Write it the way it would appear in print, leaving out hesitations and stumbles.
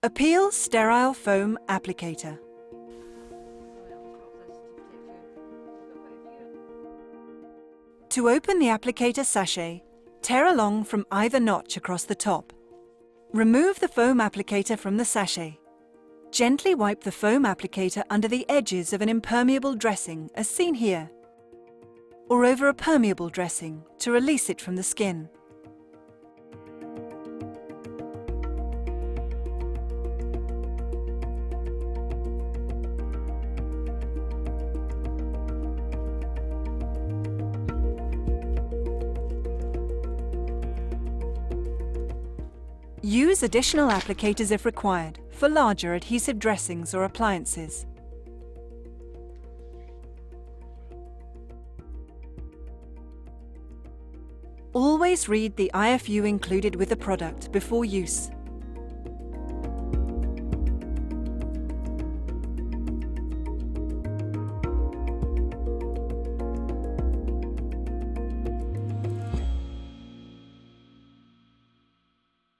Appeel Sterile Foam Applicator. To open the applicator sachet, tear along from either notch across the top. Remove the foam applicator from the sachet. Gently wipe the foam applicator under the edges of an impermeable dressing, as seen here, or over a permeable dressing to release it from the skin. Use additional applicators if required for larger adhesive dressings or appliances. Always read the IFU included with the product before use.